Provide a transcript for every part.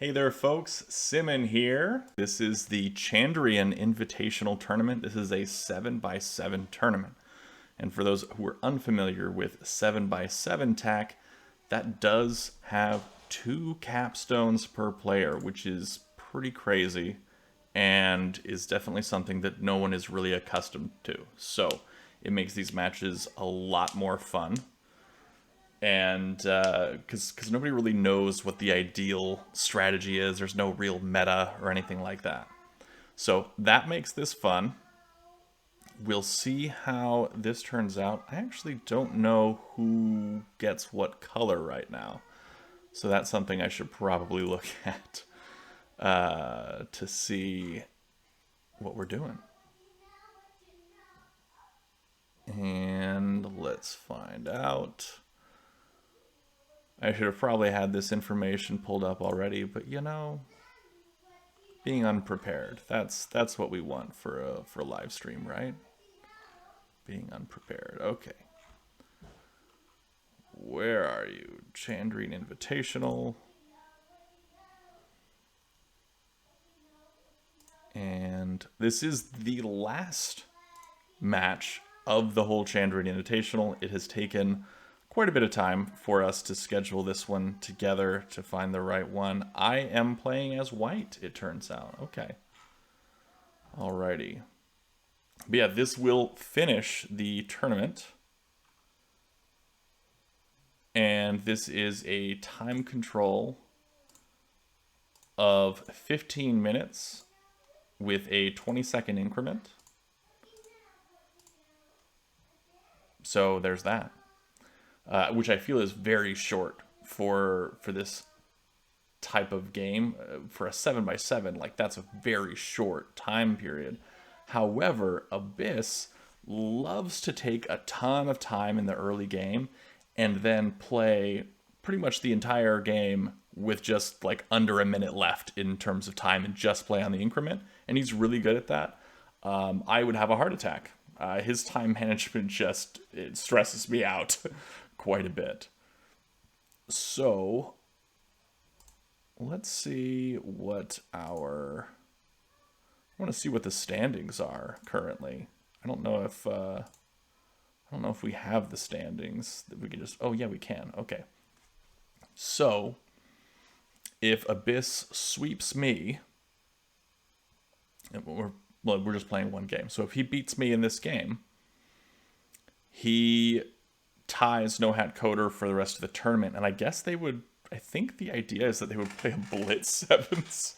Hey there folks, Simmon here. This is the Chandrian Invitational Tournament. This is a 7x7 tournament. And for those who are unfamiliar with 7x7 tack, that does have 2 capstones per player, which is pretty crazy and is definitely something that no one is really accustomed to. So it makes these matches a lot more fun. And because nobody really knows what the ideal strategy is, there's no real meta or anything like that. So that makes this fun. We'll see how this turns out. I actually don't know who gets what color right now, so that's something I should probably look at to see what we're doing. And let's find out. I should have probably had this information pulled up already, but you know, being unprepared, that's what we want for a live stream, right? Being unprepared. Okay. Where are you? Chandrian Invitational. And this is the last match of the whole Chandrian Invitational. It has taken quite a bit of time for us to schedule this one together to find the right one. I am playing as white, it turns out. Okay. Alrighty. But yeah, this will finish the tournament. And this is a time control of 15 minutes with a 20-second increment. So there's that. Which I feel is very short for this type of game. For a 7x7, like that's a very short time period. However, Abyss loves to take a ton of time in the early game and then play pretty much the entire game with just like under a minute left in terms of time and just play on the increment. And he's really good at that. I would have a heart attack. His time management just, it stresses me out quite a bit. So let's see what I want to see what the standings are currently. I don't know if we have the standings that we can just, oh yeah, we can. Okay. So if Abyss sweeps me, and we're just playing one game. So if he beats me in this game, he ties No Hat Coder for the rest of the tournament. And I guess I think the idea is that they would play a Blitz Sevens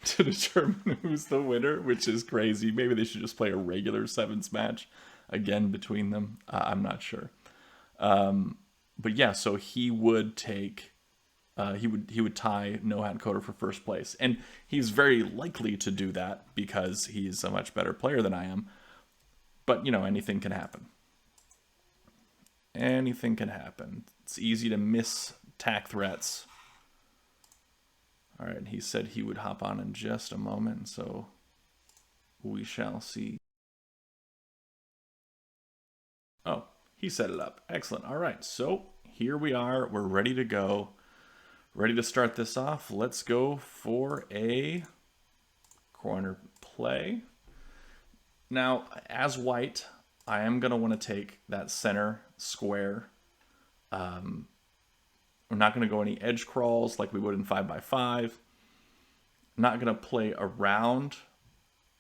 to determine who's the winner, which is crazy. Maybe they should just play a regular Sevens match again between them. I'm not sure. But yeah, so he would take, he would tie No Hat Coder for first place. And he's very likely to do that because he's a much better player than I am. But, you know, anything can happen. Anything can happen. It's easy to miss tack threats. All right, he said he would hop on in just a moment, so we shall see. Oh, he set it up. Excellent. All right, so here we are. We're ready to go. Ready to start this off. Let's go for a corner play. Now, as white, I am going to want to take that center square. We're not going to go any edge crawls like we would in 5x5. I'm not going to play around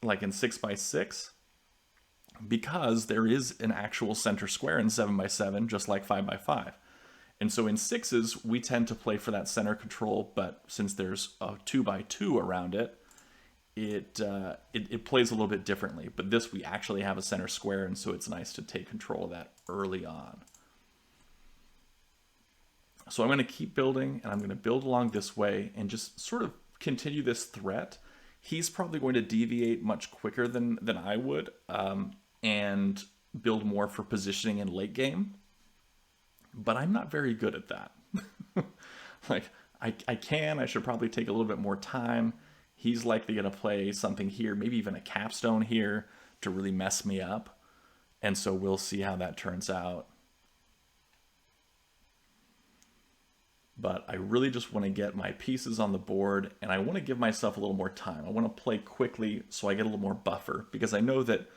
like in 6x6 because there is an actual center square in 7x7, just like 5x5. And so in sixes, we tend to play for that center control, but since there's a 2x2 around it, it plays a little bit differently. But this, we actually have a center square, and so it's nice to take control of that early on. So I'm going to keep building, and I'm going to build along this way and just sort of continue this threat. He's probably going to deviate much quicker than I would, and build more for positioning in late game. But I'm not very good at that. Like, I should probably take a little bit more time. He's likely going to play something here, maybe even a capstone here to really mess me up. And so we'll see how that turns out. but I really just want to get my pieces on the board, and I want to give myself a little more time. I want to play quickly so I get a little more buffer, because I know that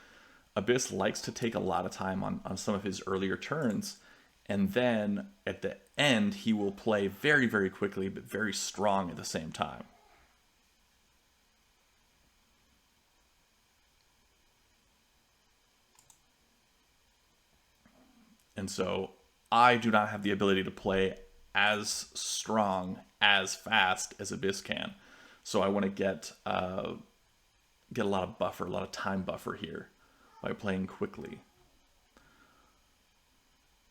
Abyss likes to take a lot of time on some of his earlier turns, and then at the end he will play very, very quickly, but very strong at the same time. And so I do not have the ability to play as strong, as fast as Abyss can. So I want to get a lot of buffer, a lot of time buffer here by playing quickly.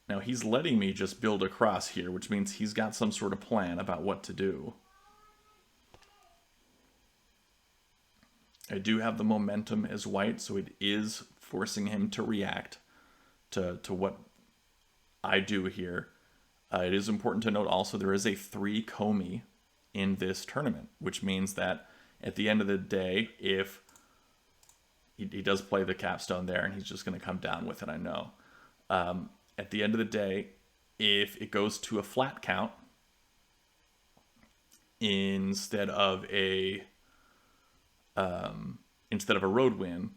Now he's letting me just build across here, which means he's got some sort of plan about what to do. I do have the momentum as white, so it is forcing him to react to what I do here. It is important to note also there is a 3 komi in this tournament, which means that at the end of the day, if he does play the capstone there, and he's just going to come down with it, I know. At the end of the day, if it goes to a flat count instead of a road win,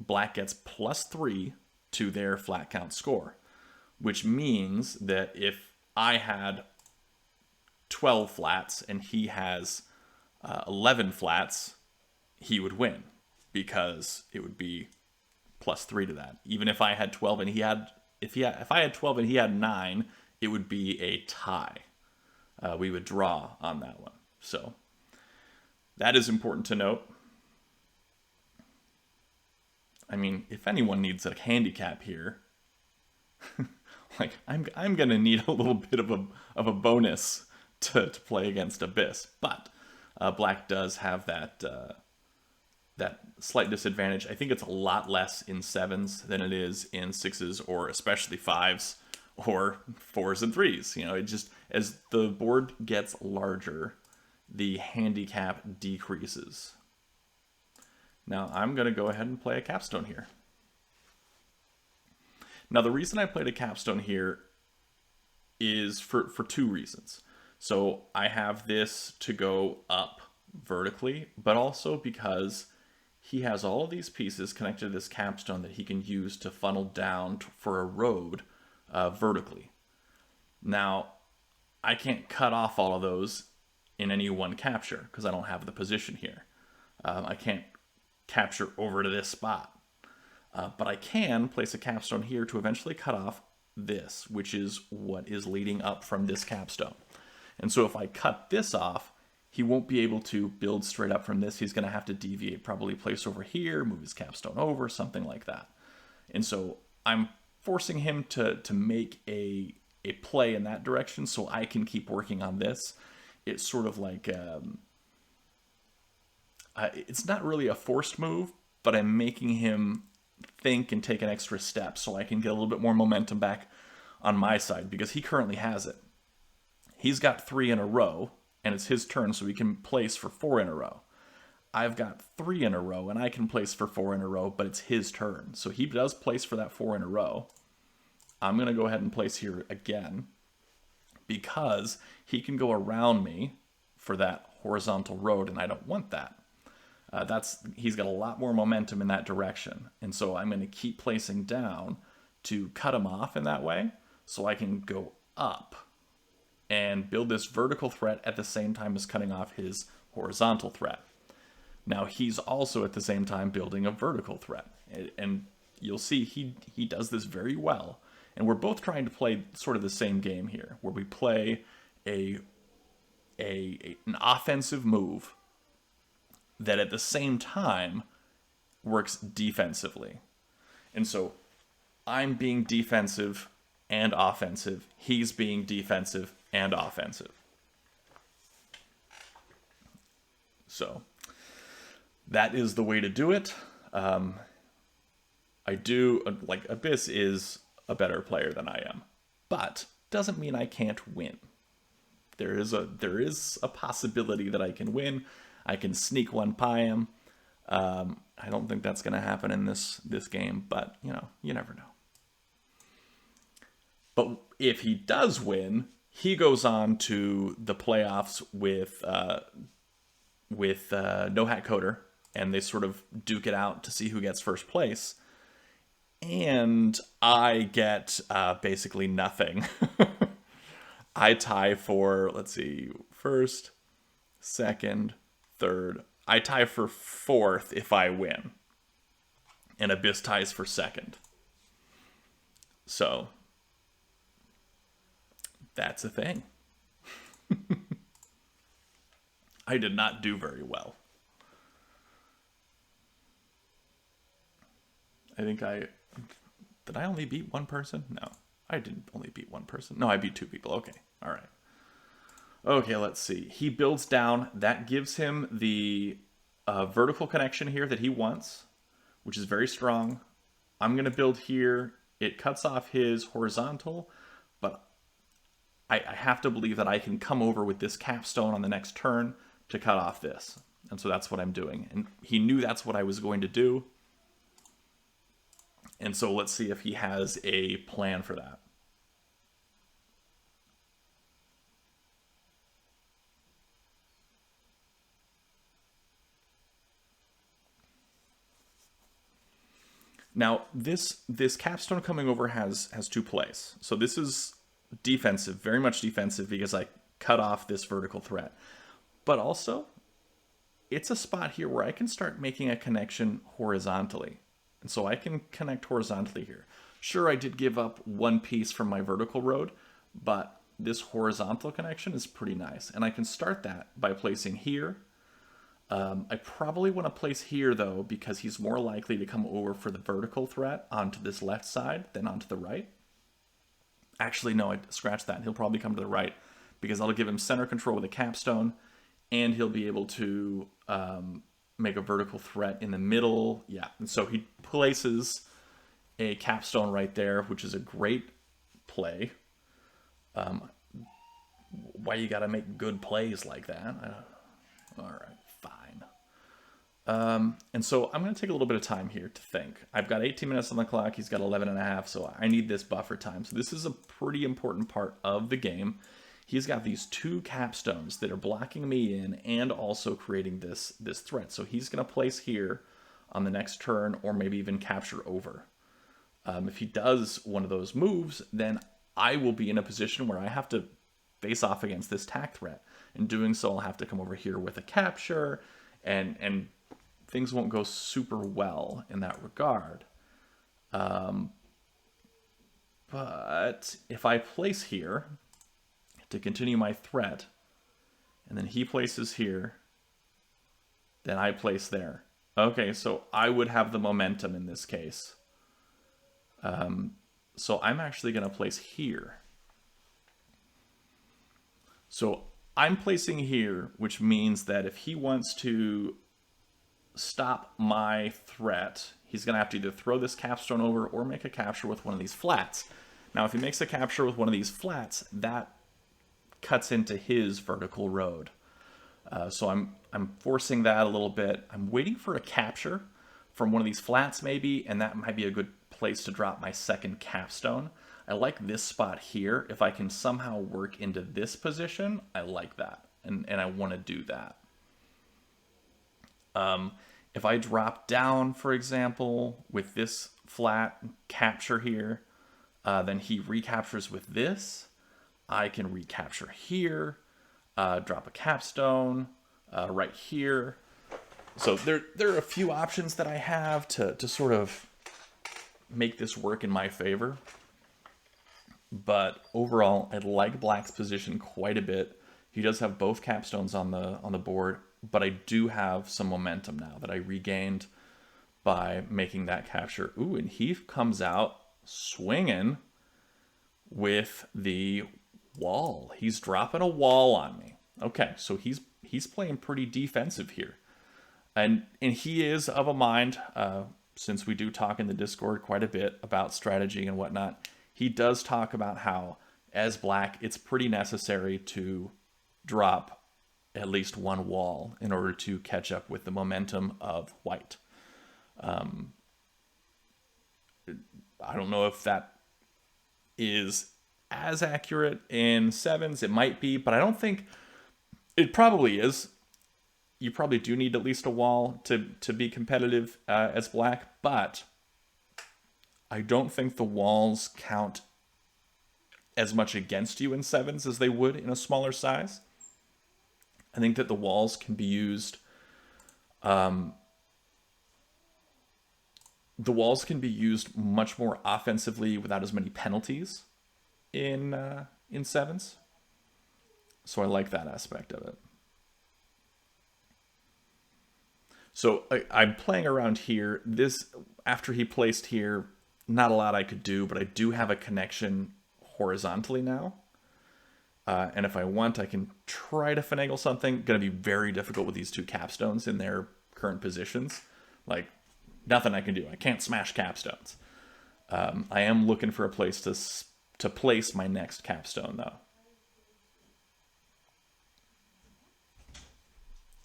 black gets +3 to their flat count score, which means that if I had 12 flats and he has 11 flats, he would win, because it would be +3 to that. Even if I had 12 and if I had 12 and he had 9, it would be a tie. We would draw on that one. So that is important to note. I mean, if anyone needs a handicap here, like I'm gonna need a little bit of a bonus to play against Abyss, but black does have that slight disadvantage. I think it's a lot less in 7s than it is in 6s, or especially 5s or 4s and 3s. You know, it just, as the board gets larger, the handicap decreases. Now I'm gonna go ahead and play a capstone here. Now, the reason I played a capstone here is for 2 reasons. So I have this to go up vertically, but also because he has all of these pieces connected to this capstone that he can use to funnel down for a road vertically. Now, I can't cut off all of those in any one capture because I don't have the position here. I can't capture over to this spot. But I can place a capstone here to eventually cut off this, which is what is leading up from this capstone. And so if I cut this off, he won't be able to build straight up from this. He's going to have to deviate, probably place over here, move his capstone over, something like that. And so I'm forcing him to make a play in that direction so I can keep working on this. It's sort of like, it's not really a forced move, but I'm making him think and take an extra step so I can get a little bit more momentum back on my side, because he currently has it. He's got 3 in a row, and it's his turn, so he can place for 4 in a row. I've got 3 in a row, and I can place for 4 in a row, but it's his turn. So he does place for that 4 in a row. I'm going to go ahead and place here again, because he can go around me for that horizontal road, and I don't want that. He's got a lot more momentum in that direction. And so I'm going to keep placing down to cut him off in that way so I can go up and build this vertical threat at the same time as cutting off his horizontal threat. Now he's also at the same time building a vertical threat. And you'll see he does this very well. And we're both trying to play sort of the same game here, where we play an offensive move that at the same time works defensively. And so I'm being defensive and offensive. He's being defensive and offensive. So that is the way to do it. I do, like, Abyss is a better player than I am, but doesn't mean I can't win. There is a possibility that I can win. I can sneak one pie him. I don't think that's going to happen in this game, but, you know, you never know. But if he does win, he goes on to the playoffs with No Hat Coder, and they sort of duke it out to see who gets first place. And I get basically nothing. I tie for, let's see, first, second, third. I tie for fourth if I win. And Abyss ties for second. So, that's a thing. I did not do very well. I think did I only beat one person? No, I didn't only beat one person. No, I beat two people. Okay, all right. Okay, let's see. He builds down. That gives him the vertical connection here that he wants, which is very strong. I'm going to build here. It cuts off his horizontal, but I have to believe that I can come over with this capstone on the next turn to cut off this. And so that's what I'm doing. And he knew that's what I was going to do. And so let's see if he has a plan for that. Now, this capstone coming over has two plays. So this is defensive, very much defensive, because I cut off this vertical threat. But also, it's a spot here where I can start making a connection horizontally. And so I can connect horizontally here. Sure, I did give up one piece from my vertical road, but this horizontal connection is pretty nice. And I can start that by placing here. I probably want to place here, though, because he's more likely to come over for the vertical threat onto this left side than onto the right. Actually, no, I scratched that. He'll probably come to the right because that'll give him center control with a capstone, and he'll be able to make a vertical threat in the middle. Yeah, and so he places a capstone right there, which is a great play. Why you gotta make good plays like that? All right, fine. And so I'm gonna take a little bit of time here to think. I've got 18 minutes on the clock. He's got 11 and a half, so I need this buffer time. So this is a pretty important part of the game. He's got these two capstones that are blocking me in and also creating this threat. So he's going to place here on the next turn, or maybe even capture over. If he does one of those moves, then I will be in a position where I have to face off against this tack threat. In doing so, I'll have to come over here with a capture, and things won't go super well in that regard. But if I place here to continue my threat, and then he places here, then I place there. Okay, so I would have the momentum in this case. So I'm actually going to place here. So I'm placing here, which means that if he wants to stop my threat, he's going to have to either throw this capstone over or make a capture with one of these flats. Now, if he makes a capture with one of these flats, that cuts into his vertical road. So I'm forcing that a little bit. I'm waiting for a capture from one of these flats maybe, and that might be a good place to drop my second capstone. I like this spot here. If I can somehow work into this position, I like that, and I want to do that. If I drop down, for example, with this flat capture here, then he recaptures with this. I can recapture here, drop a capstone right here. So there are a few options that I have to sort of make this work in my favor. But overall, I like Black's position quite a bit. He does have both capstones on the board, but I do have some momentum now that I regained by making that capture. Ooh, and he comes out swinging with the wall. He's dropping a wall on me. Okay, so he's playing pretty defensive here. And he is of a mind, since we do talk in the Discord quite a bit about strategy and whatnot, he does talk about how, as Black, it's pretty necessary to drop at least one wall in order to catch up with the momentum of White. I don't know if that is as accurate in 7s. It might be, but I don't think it probably is. You probably do need at least a wall to be competitive as black, but I don't think the walls count as much against you in 7s as they would in a smaller size. I think that the walls can be used. The walls can be used much more offensively without as many penalties in 7s. So I like that aspect of it. So I'm playing around here. This, after he placed here, not a lot I could do, but I do have a connection horizontally now. And if I want, I can try to finagle something. Going to be very difficult with these two capstones in their current positions. Like, nothing I can do. I can't smash capstones. I am looking for a place to place my next capstone, though.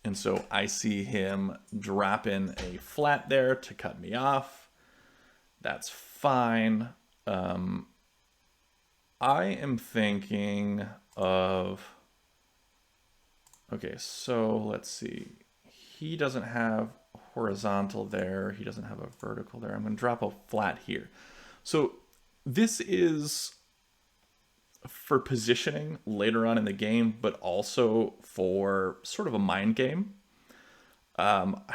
And so I see him drop in a flat there to cut me off. That's fine. I am thinking of... Okay, so let's see. He doesn't have horizontal there. He doesn't have a vertical there. I'm going to drop a flat here. So this is for positioning later on in the game, but also for sort of a mind game. Not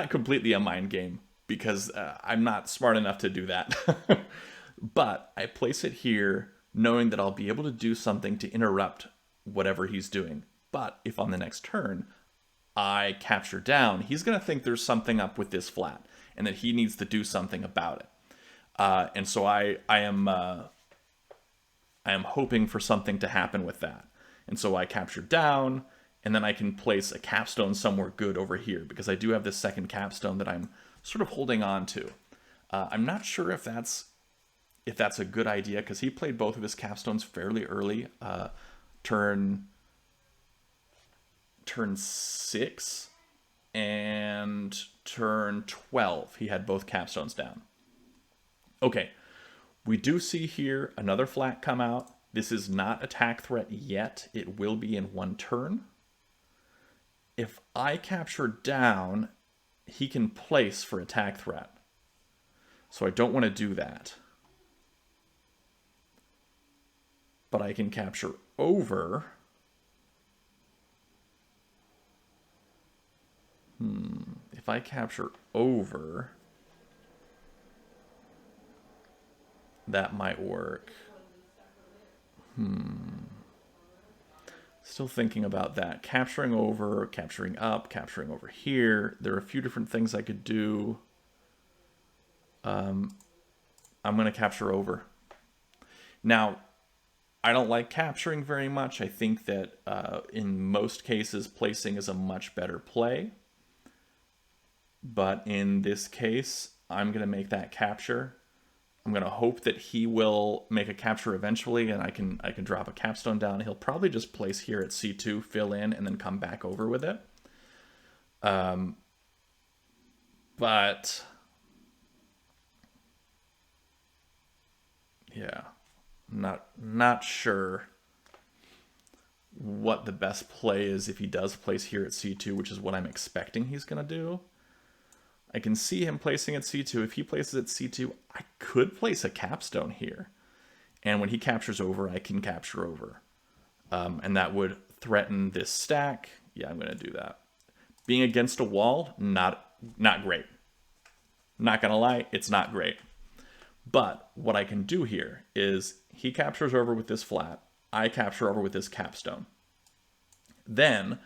completely a mind game, because I'm not smart enough to do that. But I place it here knowing that I'll be able to do something to interrupt whatever he's doing. But if on the next turn I capture down, he's going to think there's something up with this flat and that he needs to do something about it. And so I am hoping for something to happen with that. And so I capture down, and then I can place a capstone somewhere good over here, because I do have this second capstone that I'm sort of holding on to. I'm not sure if that's a good idea, because he played both of his capstones fairly early. Turn 6 and turn 12, he had both capstones down. Okay, we do see here another flat come out. This is not attack threat yet. It will be in one turn. If I capture down, he can place for attack threat. So I don't want to do that. But I can capture over. If I capture over, that might work. Still thinking about that. Capturing over, capturing up, capturing over here. There are a few different things I could do. I'm going to capture over. Now, I don't like capturing very much. I think that in most cases, placing is a much better play. But in this case, I'm going to make that capture. I'm going to hope that he will make a capture eventually, and I can drop a capstone down. He'll probably just place here at C2, fill in, and then come back over with it. But yeah, not sure what the best play is if he does place here at C2, which is what I'm expecting he's going to do. I can see him placing at C2. If he places at C2, I could place a capstone here. And when he captures over, I can capture over. And that would threaten this stack. Yeah, I'm going to do that. Being against a wall, not great. Not going to lie, it's not great. But what I can do here is he captures over with this flat. I capture over with this capstone. Then,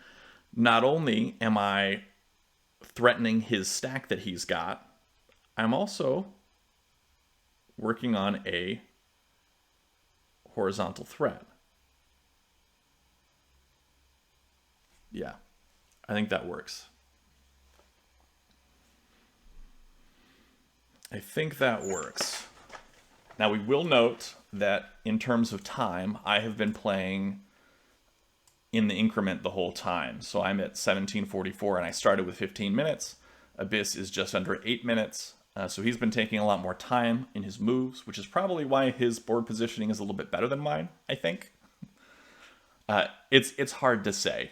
not only am I threatening his stack that he's got, I'm also working on a horizontal threat. Yeah, I think that works. I think that works. Now we will note that in terms of time, I have been playing in the increment the whole time. So I'm at 17:44 and I started with 15 minutes. Abyss is just under 8 minutes. So he's been taking a lot more time in his moves, which is probably why his board positioning is a little bit better than mine, I think. It's hard to say.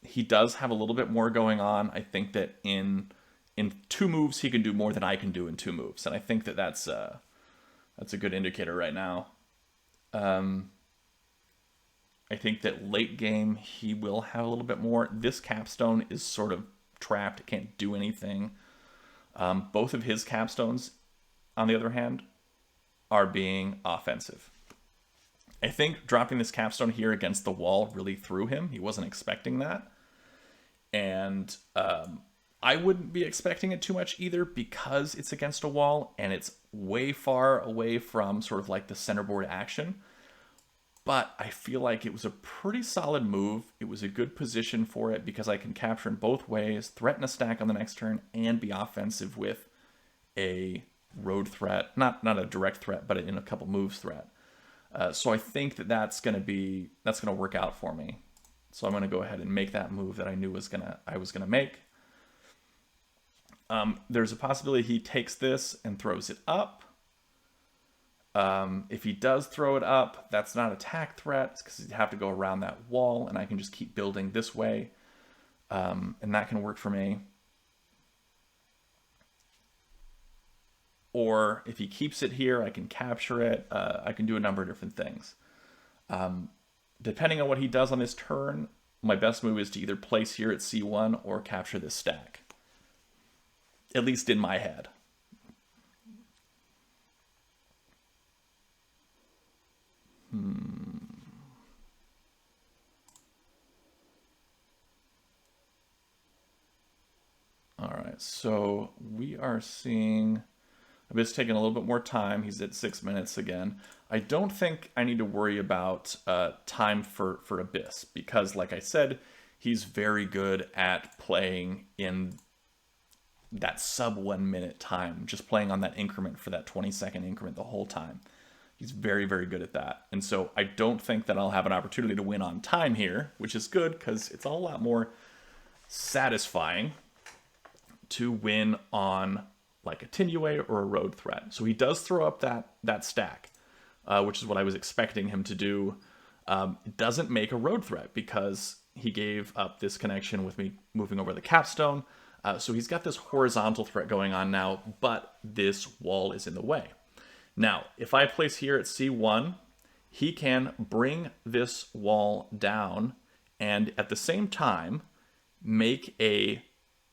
He does have a little bit more going on. I think that in 2 moves he can do more than I can do in 2 moves, and I think that that's a good indicator right now. I think that late game he will have a little bit more. This capstone is sort of trapped; it can't do anything. Both of his capstones, on the other hand, are being offensive. I think dropping this capstone here against the wall really threw him. He wasn't expecting that. And I wouldn't be expecting it too much either because it's against a wall and it's way far away from sort of like the centerboard action. But I feel like it was a pretty solid move. It was a good position for it because I can capture in both ways, threaten a stack on the next turn, and be offensive with a road threat. Not a direct threat, but in a couple moves threat. So I think that that's gonna work out for me. So I'm gonna go ahead and make that move that I knew I was gonna make. There's a possibility he takes this and throws it up. If he does throw it up, that's not attack threat because you have to go around that wall, and I can just keep building this way, and that can work for me. Or if he keeps it here, I can capture it. I can do a number of different things. Depending on what he does on this turn, my best move is to either place here at C1 or capture this stack. At least in my head. All right, so we are seeing Abyss taking a little bit more time. He's at 6 minutes again. I don't think I need to worry about time for Abyss because, like I said, he's very good at playing in that sub 1 minute time, just playing on that increment for that 20-second increment the whole time. He's very, very good at that. And so I don't think that I'll have an opportunity to win on time here, which is good because it's a whole lot more satisfying to win on like a Tinue or a road threat. So he does throw up that stack, which is what I was expecting him to do. It doesn't make a road threat because he gave up this connection with me moving over the capstone. So he's got this horizontal threat going on now, but this wall is in the way. Now, if I place here at C1, he can bring this wall down and at the same time make a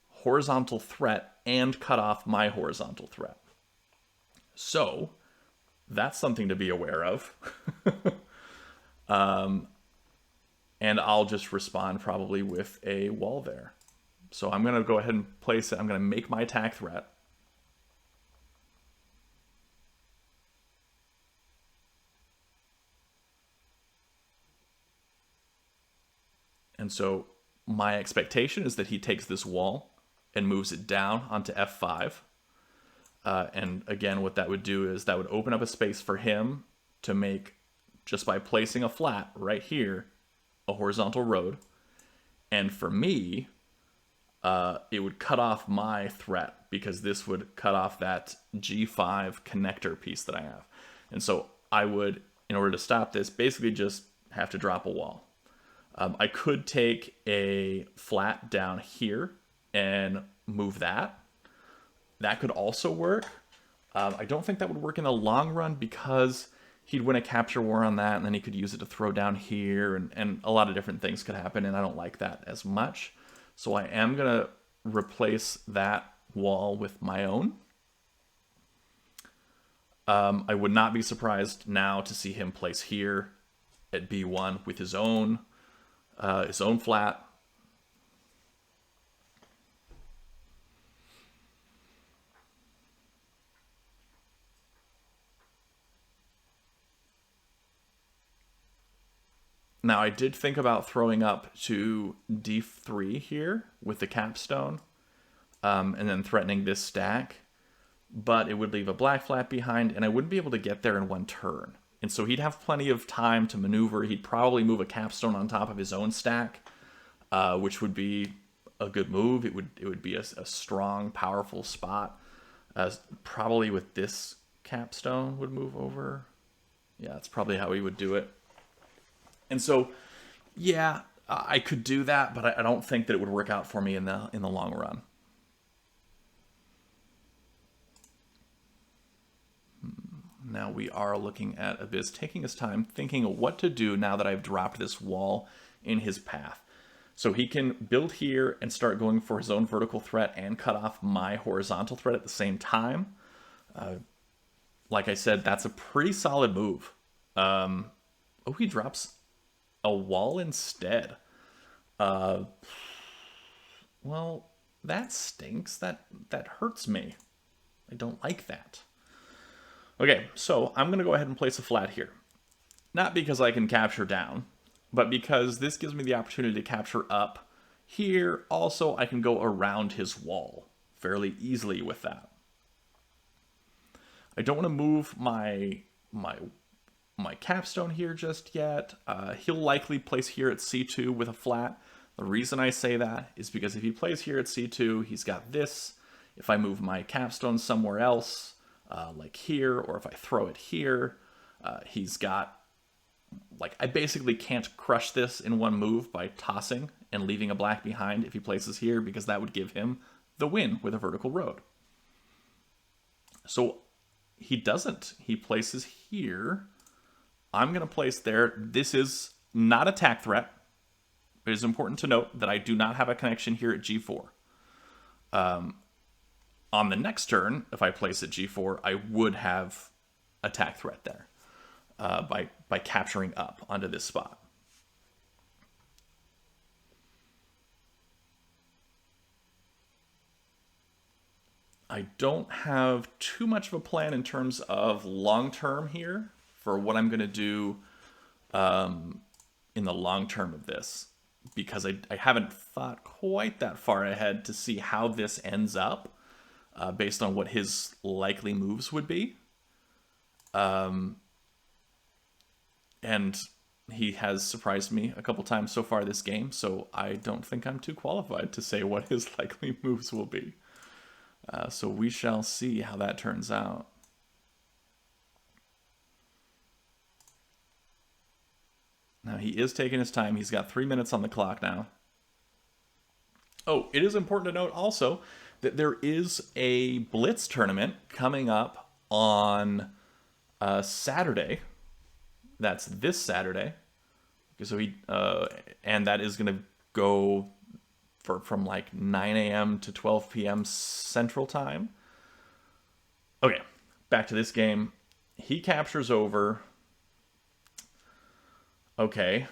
horizontal threat and cut off my horizontal threat. So that's something to be aware of. And I'll just respond probably with a wall there. So I'm going to go ahead and place it. I'm going to make my attack threat. And so my expectation is that he takes this wall and moves it down onto F5. And again, what that would do is that would open up a space for him to make, just by placing a flat right here, a horizontal road. And for me, it would cut off my threat because this would cut off that G5 connector piece that I have. And so I would, in order to stop this, basically just have to drop a wall. I could take a flat down here and move that. That could also work. I don't think that would work in the long run because he'd win a capture war on that and then he could use it to throw down here and a lot of different things could happen and I don't like that as much. So I am going to replace that wall with my own. I would not be surprised now to see him place here at B1 with his own flat. Now, I did think about throwing up to D3 here with the capstone, and then threatening this stack, but it would leave a black flat behind, and I wouldn't be able to get there in one turn. And so he'd have plenty of time to maneuver. He'd probably move a capstone on top of his own stack, which would be a good move. It would be a strong, powerful spot. Probably with this capstone would move over. Yeah, that's probably how he would do it. And so, yeah, I could do that, but I don't think that it would work out for me in the long run. Now we are looking at Abyss taking his time, thinking of what to do now that I've dropped this wall in his path. So he can build here and start going for his own vertical threat and cut off my horizontal threat at the same time. Like I said, that's a pretty solid move. Oh, he drops a wall instead. Well, that stinks. That hurts me. I don't like that. Okay, so I'm going to go ahead and place a flat here. Not because I can capture down, but because this gives me the opportunity to capture up. Here, also, I can go around his wall fairly easily with that. I don't want to move my capstone here just yet. He'll likely place here at C2 with a flat. The reason I say that is because if he plays here at C2, he's got this. If I move my capstone somewhere else, like here, or if I throw it here, he's got, like, I basically can't crush this in one move by tossing and leaving a black behind if he places here, because that would give him the win with a vertical road. So he doesn't. He places here. I'm going to place there. This is not attack threat. It is important to note that I do not have a connection here at G4. On the next turn, if I place at G4, I would have attack threat there by capturing up onto this spot. I don't have too much of a plan in terms of long term here for what I'm going to do in the long term of this, because I haven't thought quite that far ahead to see how this ends up based on what his likely moves would be. And he has surprised me a couple times so far this game, so I don't think I'm too qualified to say what his likely moves will be. So we shall see how that turns out. Now he is taking his time. He's got 3 minutes on the clock now. Oh, it is important to note also that there is a Blitz tournament coming up on Saturday. That's this Saturday. So and that is going to go from like 9 a.m. to 12 p.m. Central Time. Okay, back to this game. He captures over. Okay.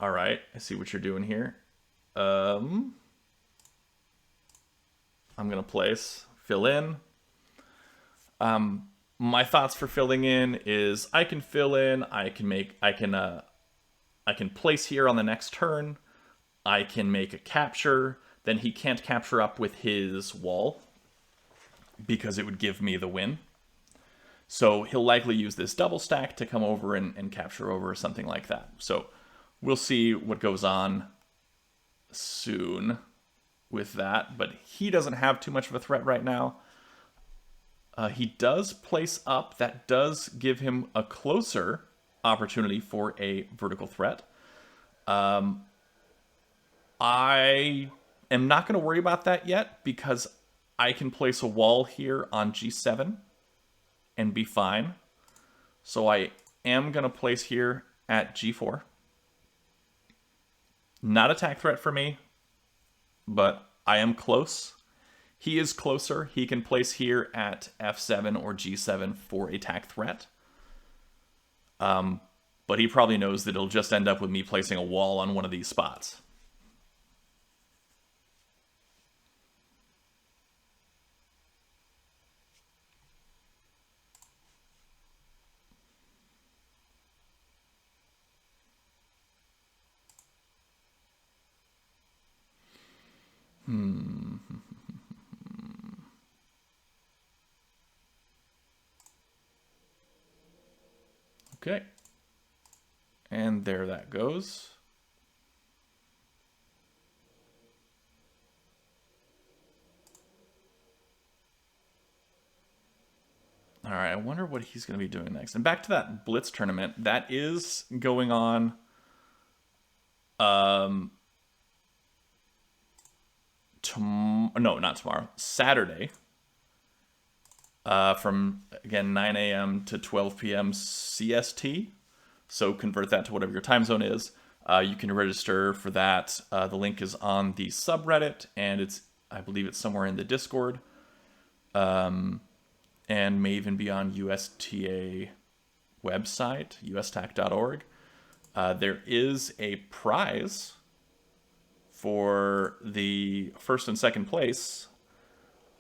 All right, I see what you're doing here. I'm going to place, fill in. My thoughts for filling in is I can fill in, I can place here on the next turn. I can make a capture, then he can't capture up with his wall because it would give me the win. So he'll likely use this double stack to come over and capture over or something like that. So we'll see what goes on soon with that, but he doesn't have too much of a threat right now. He does place up. That does give him a closer opportunity for a vertical threat. I am not going to worry about that yet because I can place a wall here on G7 and be fine. So I am going to place here at G4. Not attack threat for me, but I am close. He is closer. He can place here at F7 or G7 for attack threat. But he probably knows that it'll just end up with me placing a wall on one of these spots. Okay. And there that goes. right, I wonder what he's going to be doing next. And back to that Blitz tournament, that is going on no, not tomorrow, Saturday, from, again, 9 a.m. to 12 p.m. CST. So convert that to whatever your time zone is. You can register for that. The link is on the subreddit, and I believe it's somewhere in the Discord, and may even be on USTA website, ustac.org. There is a prize for the first and second place.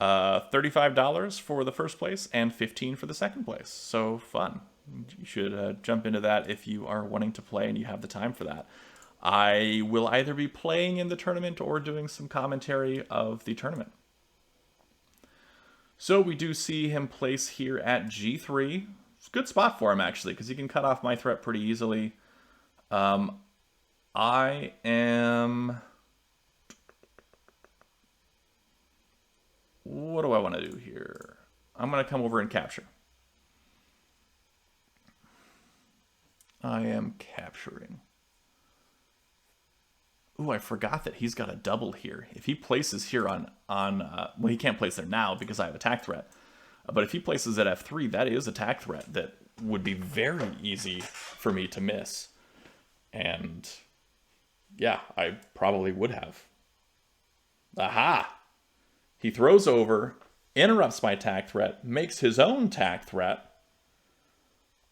$35 for the first place and $15 for the second place. So fun. You should jump into that if you are wanting to play and you have the time for that. I will either be playing in the tournament or doing some commentary of the tournament. So we do see him place here at G3. It's a good spot for him, actually, because he can cut off my threat pretty easily. I am... What do I want to do here? I'm going to come over and capture. I am capturing. Ooh, I forgot that he's got a double here. If he places here on well, he can't place there now because I have attack threat. But if he places at F3, that is attack threat that would be very easy for me to miss. And yeah, I probably would have. Aha! He throws over, interrupts my attack threat, makes his own attack threat.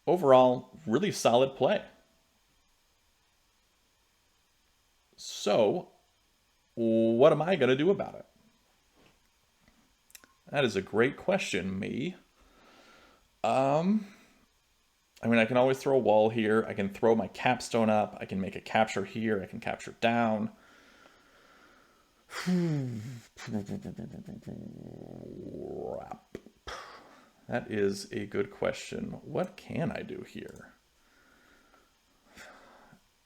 Overall, really solid play. So, what am I going to do about it? That is a great question, me. I mean, I can always throw a wall here. I can throw my capstone up. I can make a capture here. I can capture down. That is a good question. What can I do here?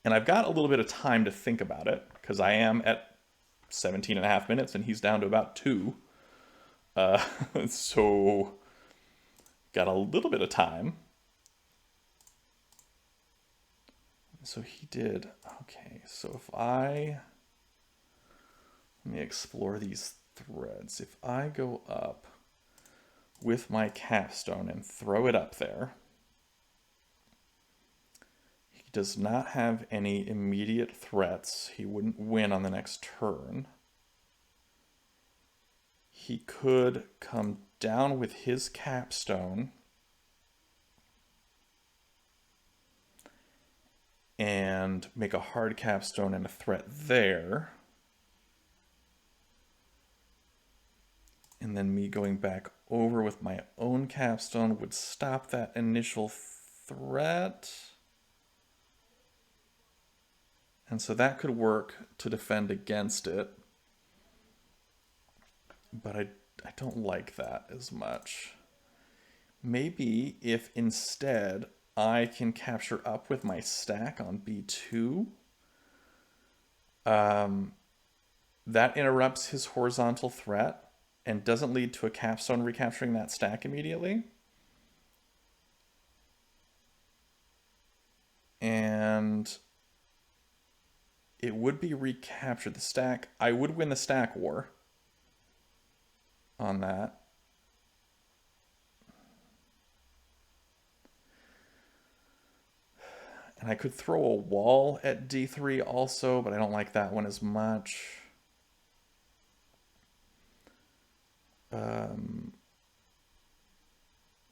And I've got a little bit of time to think about it because I am at 17 and a half minutes and he's down to about 2. So got a little bit of time. So he did, okay, so if let me explore these threads. If I go up with my capstone and throw it up there, he does not have any immediate threats. He wouldn't win on the next turn. He could come down with his capstone and make a hard capstone and a threat there. And then me going back over with my own capstone would stop that initial threat. And so that could work to defend against it. But I don't like that as much. Maybe if instead I can capture up with my stack on B2, that interrupts his horizontal threat and doesn't lead to a capstone recapturing that stack immediately. And it would be recaptured. The stack, I would win the stack war on that. And I could throw a wall at D3 also, but I don't like that one as much.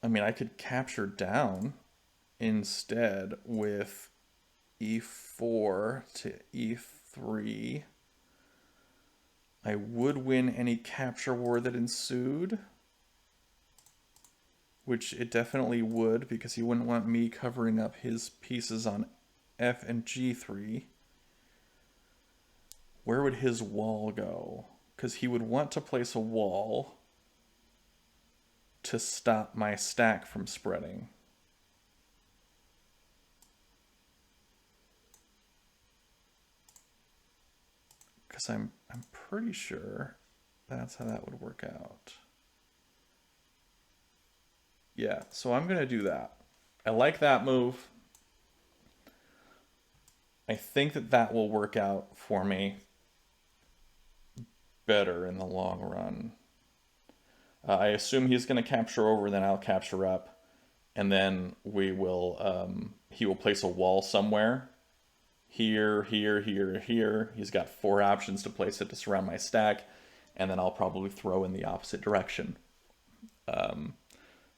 I mean, I could capture down instead with E4 to E3. I would win any capture war that ensued, which it definitely would because he wouldn't want me covering up his pieces on F and G3. Where would his wall go? Because he would want to place a wall to stop my stack from spreading. Because I'm pretty sure that's how that would work out. Yeah, so I'm going to do that. I like that move. I think that that will work out for me better in the long run. I assume he's going to capture over, then I'll capture up, and then we will. He will place a wall somewhere. Here, here, here, here. He's got 4 options to place it to surround my stack, and then I'll probably throw in the opposite direction.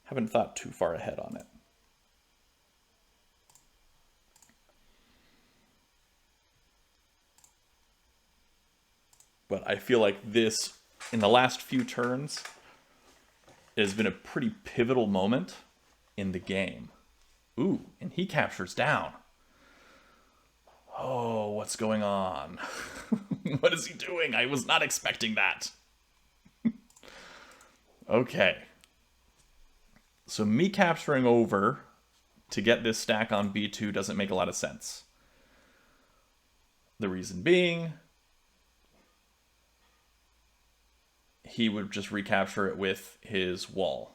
Haven't thought too far ahead on it. But I feel like this, in the last few turns, has been a pretty pivotal moment in the game. Ooh, and he captures down. Oh, what's going on? What is he doing? I was not expecting that. Okay. So me capturing over to get this stack on B2 doesn't make a lot of sense. The reason being, he would just recapture it with his wall.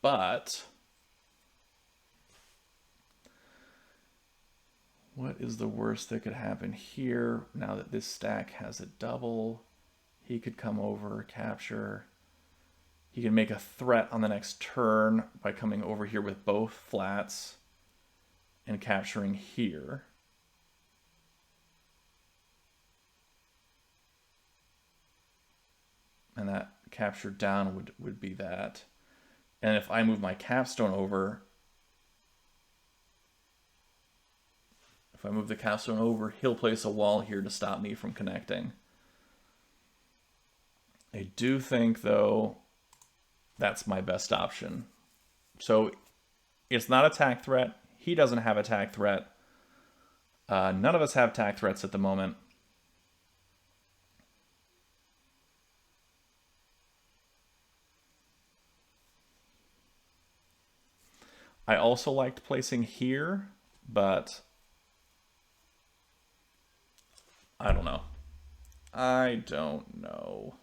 But what is the worst that could happen here? Now that this stack has a double, he could come over, capture. He can make a threat on the next turn by coming over here with both flats and capturing here. And that capture down would be that. And if I move my capstone over, he'll place a wall here to stop me from connecting. I do think, though, that's my best option. So it's not attack threat. He doesn't have attack threat. None of us have attack threats at the moment. I also liked placing here, but I don't know. I don't know.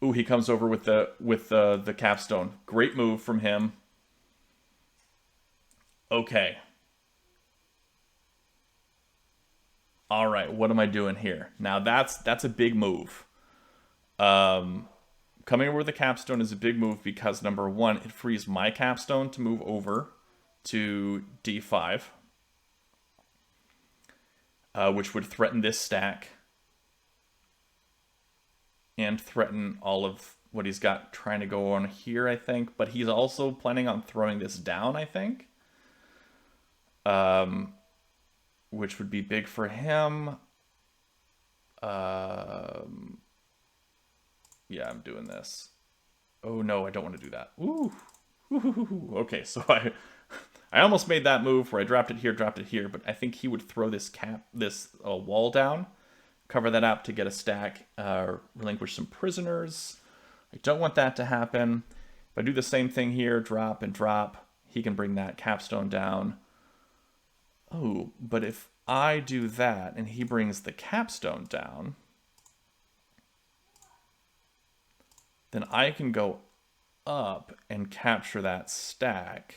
Ooh, he comes over with the capstone. Great move from him. Okay. All right, what am I doing here? Now that's a big move. Coming over with the capstone is a big move because, number one, it frees my capstone to move over to D5, which would threaten this stack and threaten all of what he's got trying to go on here, I think. But he's also planning on throwing this down, I think, which would be big for him. Yeah, I'm doing this. Oh no, I don't want to do that. Ooh. Okay, so I almost made that move where I dropped it here, but I think he would throw this wall down, cover that up to get a stack, relinquish some prisoners. I don't want that to happen. If I do the same thing here, drop and drop, he can bring that capstone down. Oh, but if I do that and he brings the capstone down, then I can go up and capture that stack.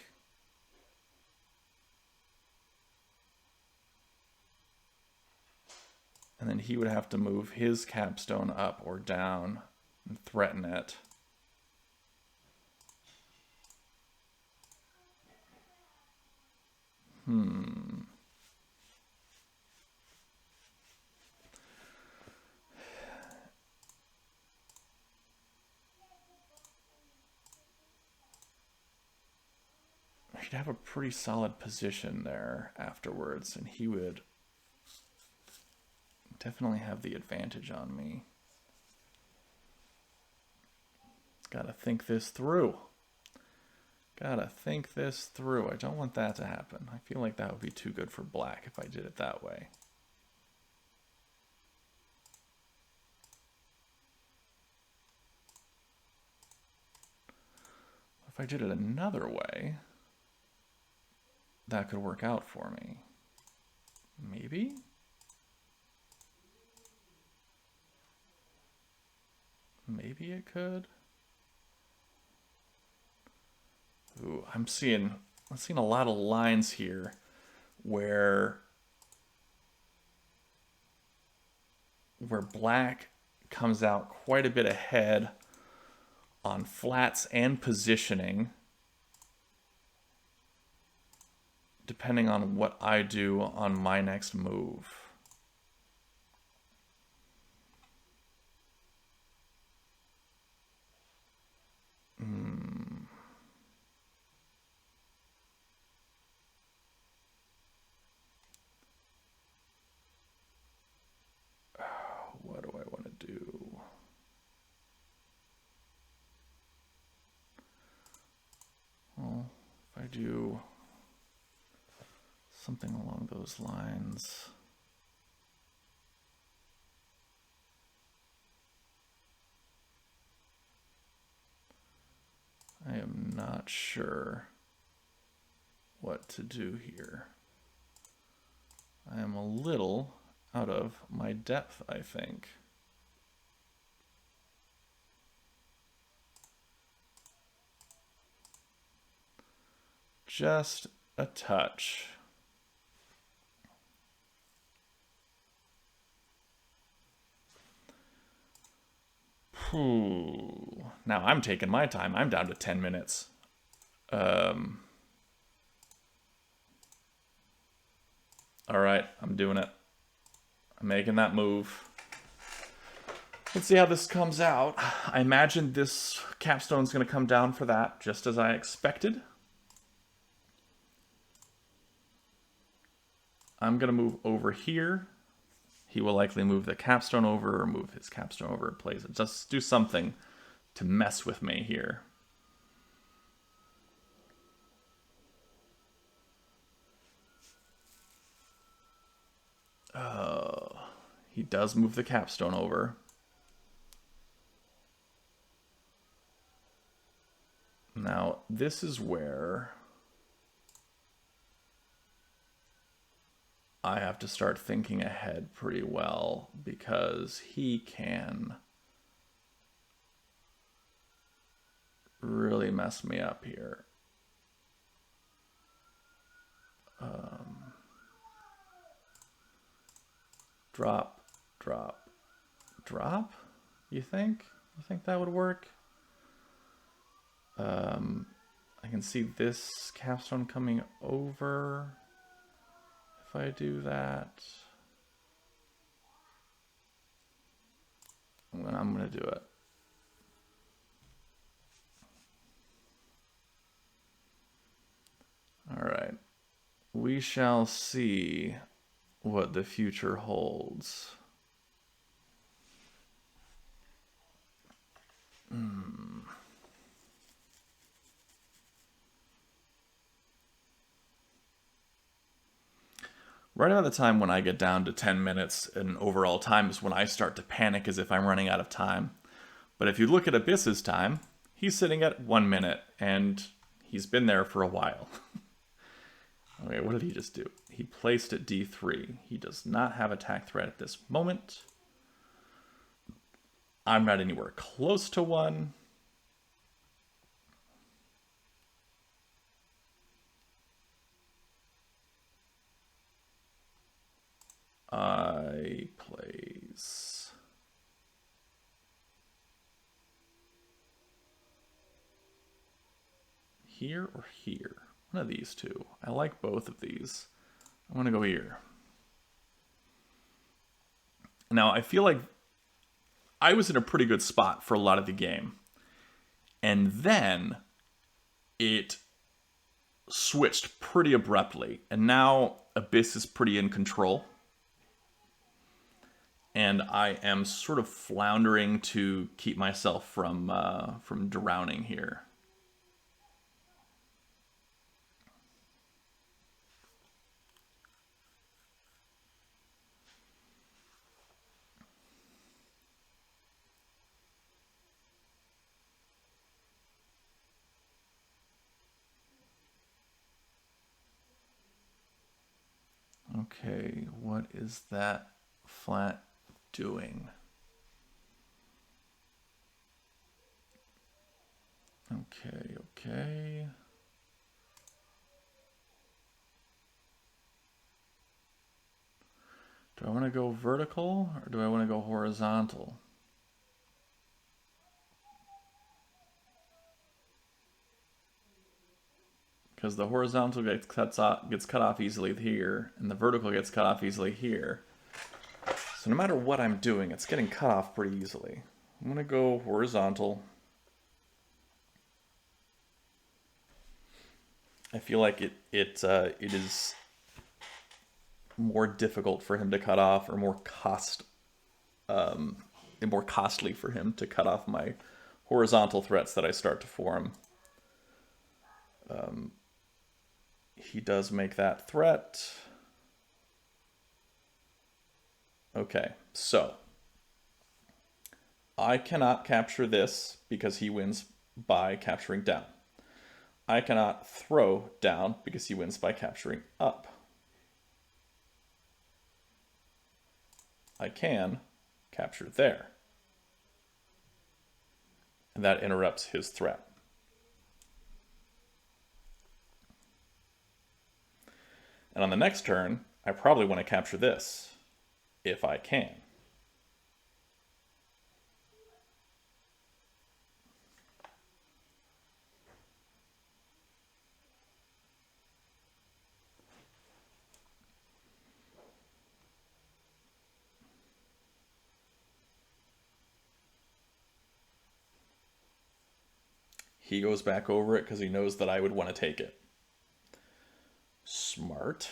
And then he would have to move his capstone up or down and threaten it. He'd have a pretty solid position there afterwards, and he would definitely have the advantage on me. Gotta think this through. I don't want that to happen. I feel like that would be too good for black if I did it that way. If I did it another way, that could work out for me. Maybe? Maybe it could. Ooh, I'm seeing a lot of lines here where black comes out quite a bit ahead on flats and positioning, depending on what I do on my next move. What do I want to do? Well, if I do something along those lines. I am not sure what to do here. I am a little out of my depth, I think. Just a touch. Now I'm taking my time. I'm down to 10 minutes. All right, I'm doing it. I'm making that move. Let's see how this comes out. I imagine this capstone's going to come down for that, just as I expected. I'm going to move over here. He will likely move the capstone over or move his capstone over and place it. Just do something to mess with me here. He does move the capstone over. Now, this is where I have to start thinking ahead pretty well, because he can really mess me up here. Drop, drop, drop? You think? You think that would work? I can see this capstone coming over. If I do that, I'm gonna do it. All right. We shall see what the future holds. Right about the time when I get down to 10 minutes in overall time is when I start to panic as if I'm running out of time. But if you look at Abyss's time, he's sitting at 1 minute, and he's been there for a while. Okay, what did he just do? He placed at D3. He does not have attack threat at this moment. I'm not anywhere close to one. I place here or here. One of these two. I like both of these. I'm gonna go here. Now, I feel like I was in a pretty good spot for a lot of the game. And then it switched pretty abruptly. And now Abyss is pretty in control. And I am sort of floundering to keep myself from drowning here. Okay, what is that flat doing? Okay. Do I want to go vertical or do I want to go horizontal? Because the horizontal gets cut off easily here, and the vertical gets cut off easily here. So no matter what I'm doing, it's getting cut off pretty easily. I'm going to go horizontal. I feel like it is more difficult for him to cut off, or more costly for him to cut off my horizontal threats that I start to form. He does make that threat. Okay, so I cannot capture this because he wins by capturing down. I cannot throw down because he wins by capturing up. I can capture there. And that interrupts his threat. And on the next turn, I probably want to capture this, if I can. He goes back over it because he knows that I would want to take it. Smart.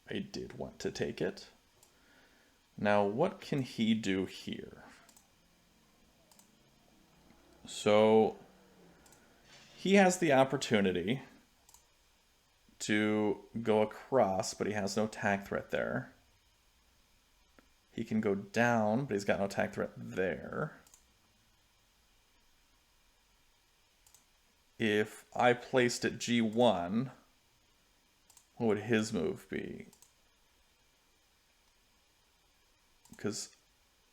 I did want to take it. Now, what can he do here? So, he has the opportunity to go across, but he has no tag threat there. He can go down, but he's got no tag threat there. If I placed it G1, what would his move be? Because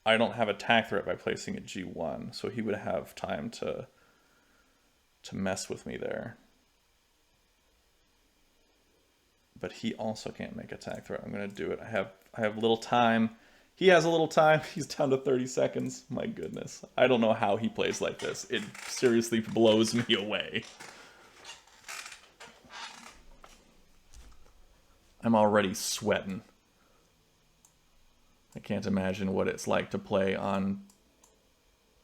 I don't have a tag threat by placing it G1, so he would have time to mess with me there. But he also can't make a tag threat. I'm gonna do it. I have little time. He has a little time. He's down to 30 seconds. My goodness. I don't know how he plays like this. It seriously blows me away. I'm already sweating. I can't imagine what it's like to play on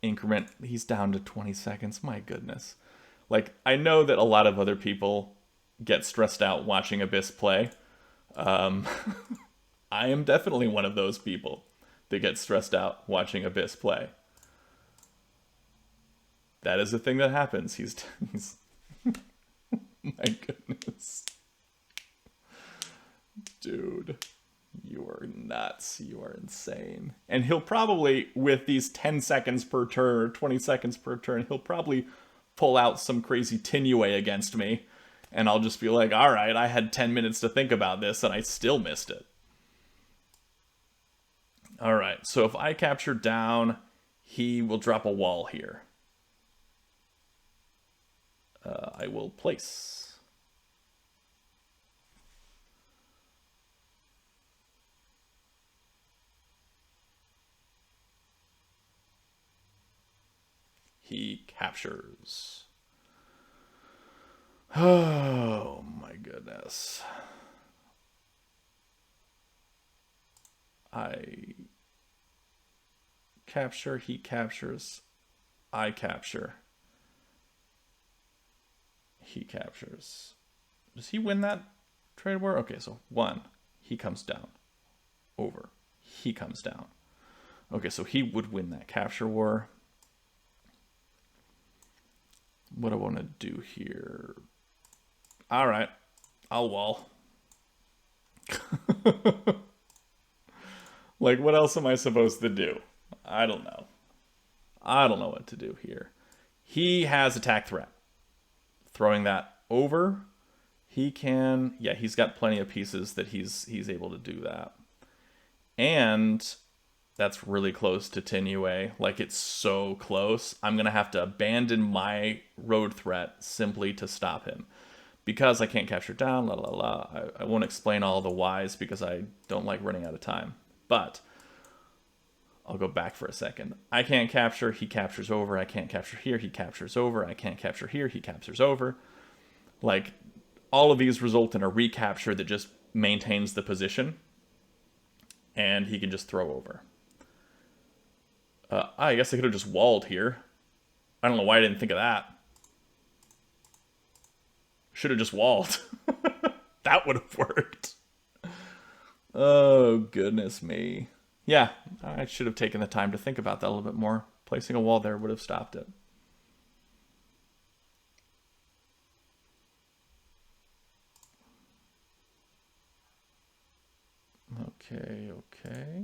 increment. He's down to 20 seconds. My goodness. Like, I know that a lot of other people get stressed out watching Abyss play. I am definitely one of those people that get stressed out watching Abyss play. That is a thing that happens. He's my goodness. Dude, you are nuts. You are insane. And he'll probably, with these 10 seconds per turn or 20 seconds per turn, he'll probably pull out some crazy Tinue against me. And I'll just be like, all right, I had 10 minutes to think about this and I still missed it. All right, so if I capture down, he will drop a wall here. I will place. He captures. Oh my goodness. I capture, he captures, I capture, he captures. Does he win that trade war? Okay, so 1, he comes down, over, he comes down. Okay, so he would win that capture war. What I want to do here? All right, I'll wall. Like, what else am I supposed to do? I don't know. I don't know what to do here. He has attack threat. Throwing that over, He can, yeah, he's got plenty of pieces that he's able to do that. And that's really close to Tinue. Like, it's so close. I'm going to have to abandon my road threat simply to stop him. Because I can't capture down, la la la. I won't explain all the whys because I don't like running out of time. But I'll go back for a second. I can't capture, he captures over. I can't capture here, he captures over. I can't capture here, he captures over. Like, all of these result in a recapture that just maintains the position. And he can just throw over. I guess I could have just walled here. I don't know why I didn't think of that. Should have just walled. That would have worked. Oh, goodness me. Yeah, I should have taken the time to think about that a little bit more. Placing a wall there would have stopped it. Okay, okay.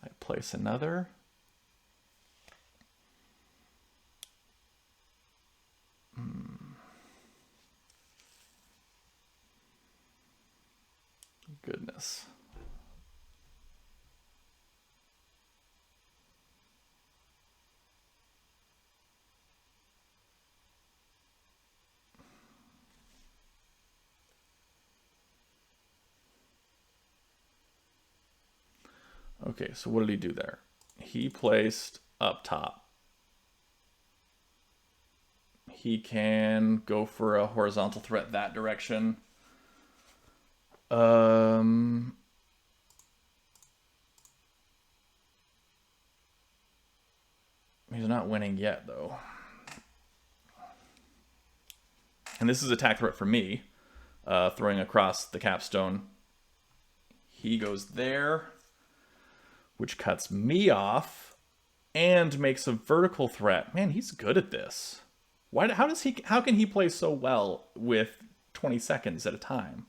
I place another. Goodness. Okay, so what did he do there? He placed up top. He can go for a horizontal threat that direction. He's not winning yet, though. And this is attack threat for me, throwing across the capstone. He goes there, which cuts me off and makes a vertical threat. Man, he's good at this. How can he play so well with 20 seconds at a time?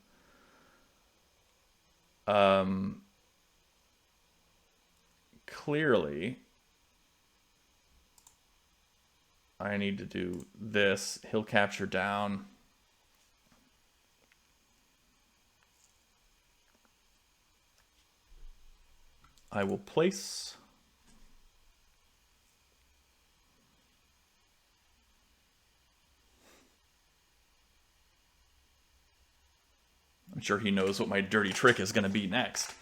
Clearly, I need to do this. He'll capture down. I will place. I'm sure he knows what my dirty trick is going to be next.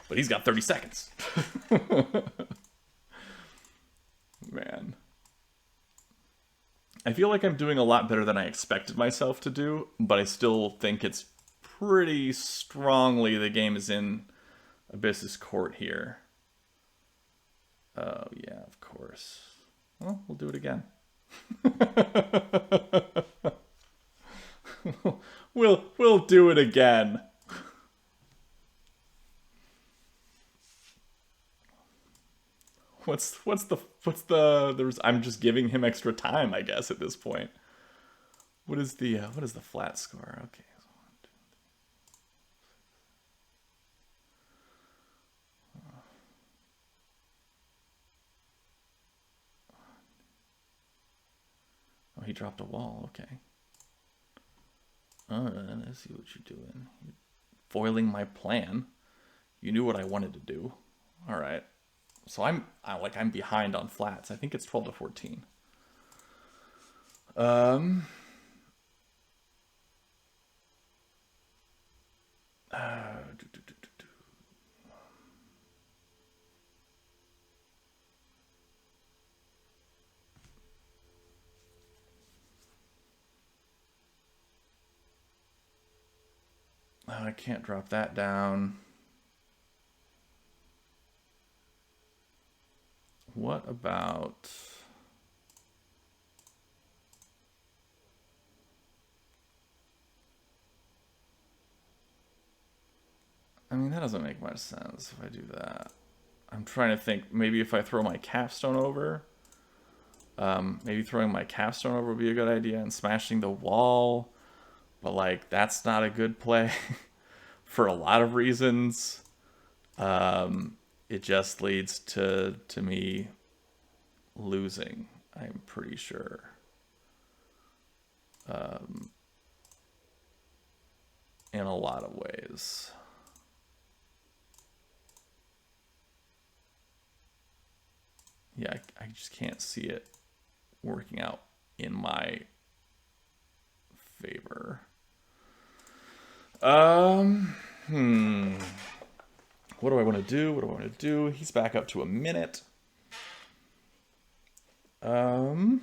But he's got 30 seconds. Man. I feel like I'm doing a lot better than I expected myself to do, but I still think it's pretty strongly the game is in Abyss's court here. Oh, yeah, of course. Well, we'll do it again. We'll do it again. I'm just giving him extra time, I guess, at this point. What is the flat score? Okay. Oh, he dropped a wall. Okay. I see what you're doing. You're foiling my plan. You knew what I wanted to do. All right. So I'm behind on flats. I think it's 12 to 14. I can't drop that down. What about... I mean, that doesn't make much sense if I do that. I'm trying to think, maybe if I throw my capstone over, maybe throwing my capstone over would be a good idea, and smashing the wall, but like, that's not a good play for a lot of reasons. It just leads to me losing, I'm pretty sure. in a lot of ways. Yeah, I just can't see it working out in my favor. What do I want to do? What do I want to do? He's back up to a minute. But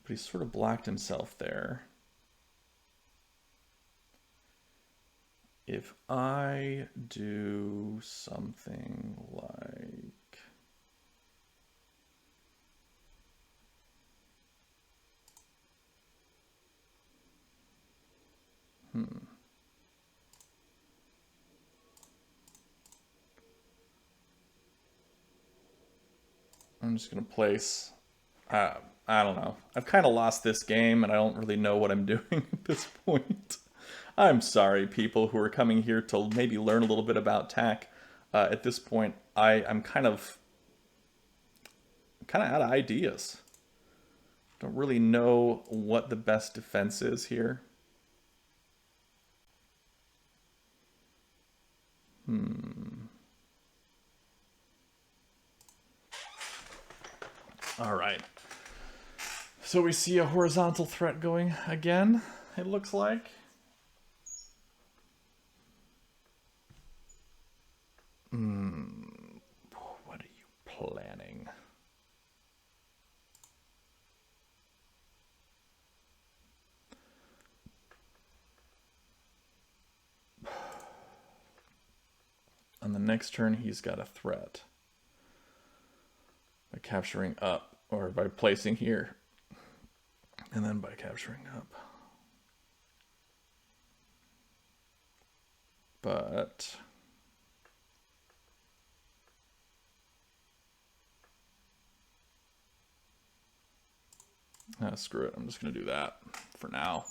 he sort of blocked himself there. If I do something like... I'm just going to place... I don't know. I've kind of lost this game, and I don't really know what I'm doing at this point. I'm sorry, people who are coming here to maybe learn a little bit about TAC. At this point, I'm kind of out of ideas. Don't really know what the best defense is here. All right. So we see a horizontal threat going again, it looks like. What are you planning? On the next turn, he's got a threat. By capturing up, or by placing here. And then by capturing up. But... screw it, I'm just going to do that for now.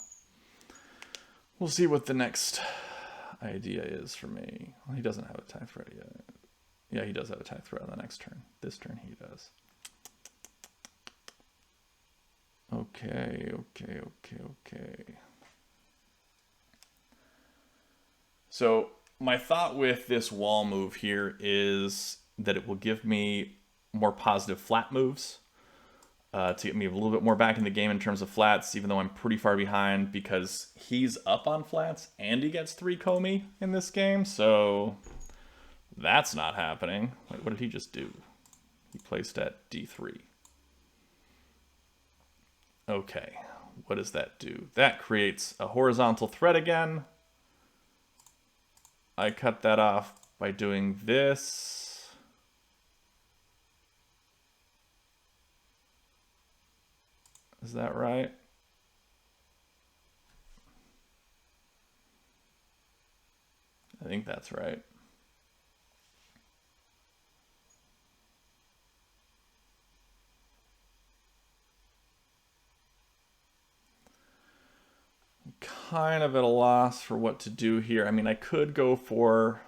We'll see what the next idea is for me. Well, he doesn't have a attack threat yet. Yeah, he does have a attack threat on the next turn. This turn he does. Okay. So my thought with this wall move here is that it will give me more positive flat moves. To get me a little bit more back in the game in terms of flats, even though I'm pretty far behind because he's up on flats and he gets 3 komi in this game, so that's not happening. Wait, what did he just do? He placed at D3. Okay, what does that do? That creates a horizontal thread again. I cut that off by doing this. Is that right? I think that's right. I'm kind of at a loss for what to do here. I mean, I could go for...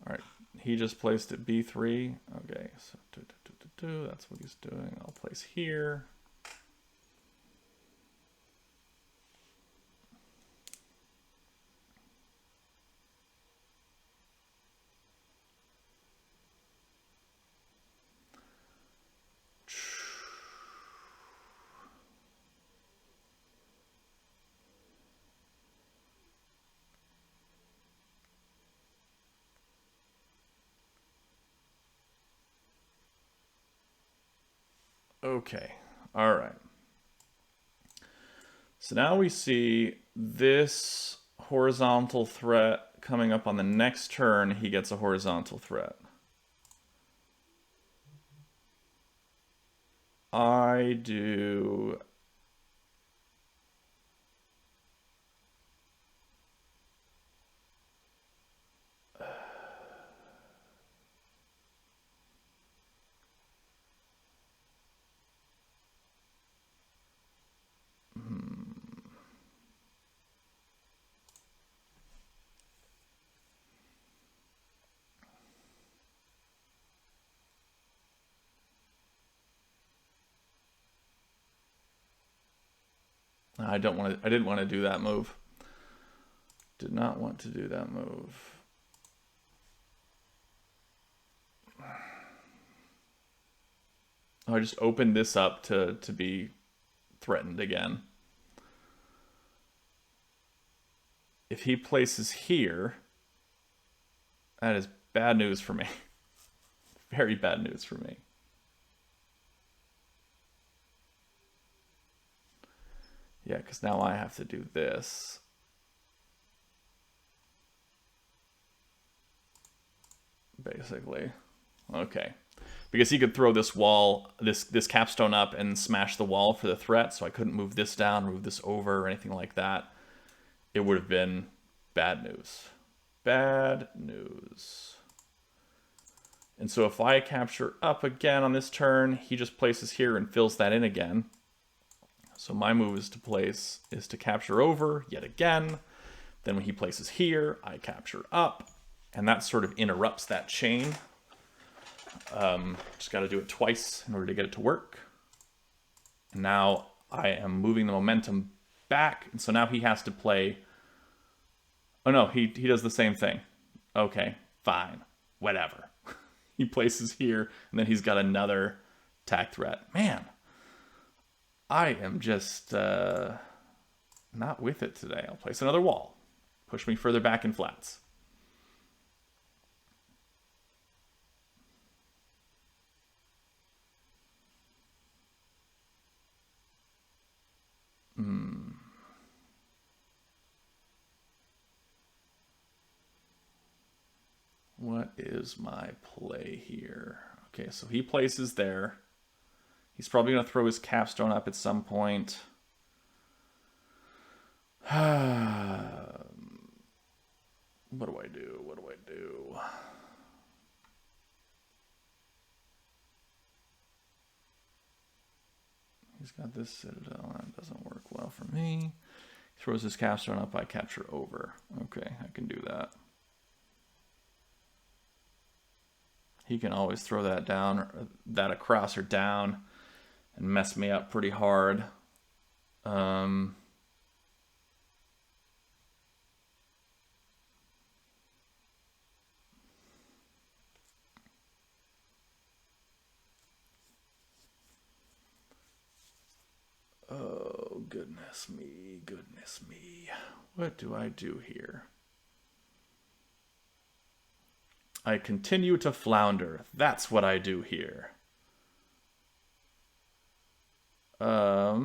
All right, he just placed at B3. Okay, so that's what he's doing. I'll place here. Okay, all right. So now we see this horizontal threat coming up on the next turn. He gets a horizontal threat. I do... I didn't want to do that move. Did not want to do that move. Oh, I just opened this up to be threatened again. If he places here, that is bad news for me. Very bad news for me. Yeah, because now I have to do this. Basically. Okay. Because he could throw this wall, this capstone up and smash the wall for the threat, so I couldn't move this down, move this over, or anything like that. It would have been bad news. Bad news. And so if I capture up again on this turn, he just places here and fills that in again. So my move is to capture over yet again. Then when he places here, I capture up. And that sort of interrupts that chain. Just got to do it twice in order to get it to work. And now I am moving the momentum back. And so now he has to play... Oh no, he does the same thing. Okay, fine, whatever. He places here, and then he's got another attack threat. Man, I am just not with it today. I'll place another wall. Push me further back in flats. What is my play here? Okay, so he places there. He's probably going to throw his capstone up at some point. What do I do? What do I do? He's got this citadel. That doesn't work well for me. He throws his capstone up. I capture over. Okay, I can do that. He can always throw that down, or that across or down, and mess me up pretty hard. Oh, goodness me, goodness me. What do I do here? I continue to flounder. That's what I do here. I